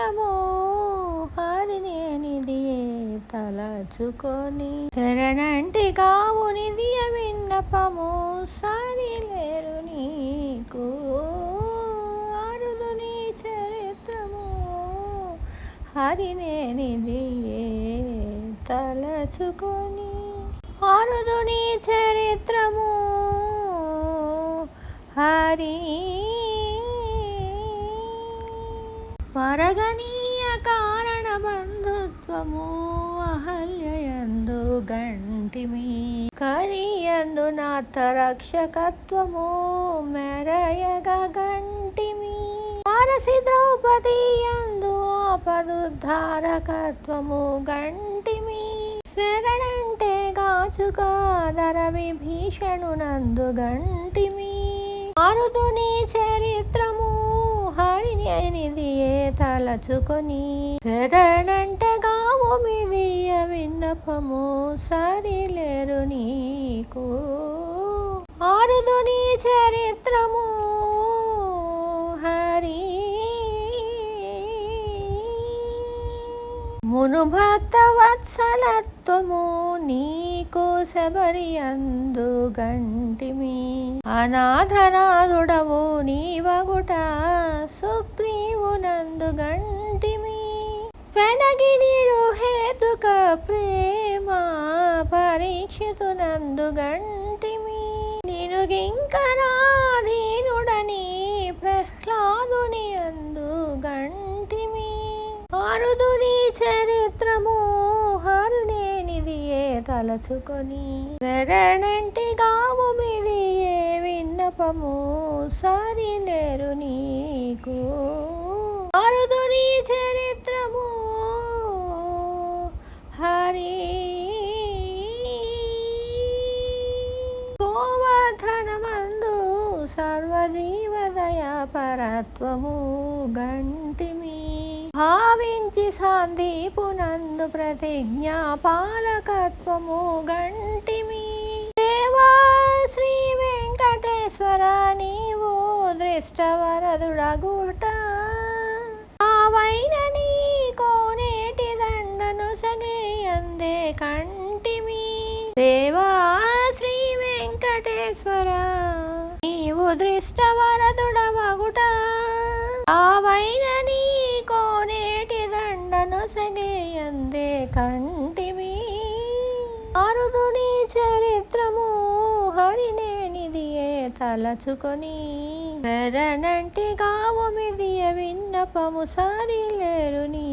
చరిత్రము హరినేనిది తలచుకొని శరణంటి కావునిది విన్నపము సరిలేరు నీకు అరుదుని చరిత్రము హరినేనిది తలచుకొని అరుదుని చరిత్రము హరి పరగనీయ కారణ బంధుత్వము అహల్యయందు గంటిమి కరియందు నాథ రక్షకత్వము మెరయగ గంటిమి అరసి ద్రౌపది యందు ఆపదుద్ధారకత్వము గంటిమి శరణంటే గాచుగా ధర విభీషణునందు గంటిమి అరుదుని చరిత్రము హరినిది తలచుకొని శరణంటే గావు మిదియ విన్నపము సరిలేరు నీకు అరుదుని చరిత్రము హరి మును భక్త వత్సలత్వము నీకు శబరియందు గంటిమి అనాథనాథుడవు నీవగుట సుగ్రీవునందు గంటిమి పెనగిరిరు హేతుక ప్రేమ పరీక్షితునందు గంటిమి నినుగింకరాధీనుడని ప్రహ్లాదుని అందు గంటిమి అరుదుని చరిత్రము హరునేనిది తలచుకొని శరణంటి గావు మిది విన్నపము సరిలేరు నీకు అరుదుని చరిత్రము హరి గోవర్ధనమందు సర్వజీవదయ పరత్వము గంటిమి భావించి సందీపునందు ప్రతిజ్ఞా పాలకత్వము గంటిమి దేవా శ్రీ వెంకటేశ్వర నీవు దృష్టవరదుడగుట ఆవైన నీ కోనేటి దండను సగేయందే కంటిమి దేవా శ్రీ వెంకటేశ్వర నీవు దృష్టవరదుడవగుట ఆవైన నీ కోనేటి దండను సగేయందే కంటిమి అరుదుని చరిత్రము హరినేనిది తలచుకొని శరణంటి గావు మిదియ విన్నపము సరిలేరు నీ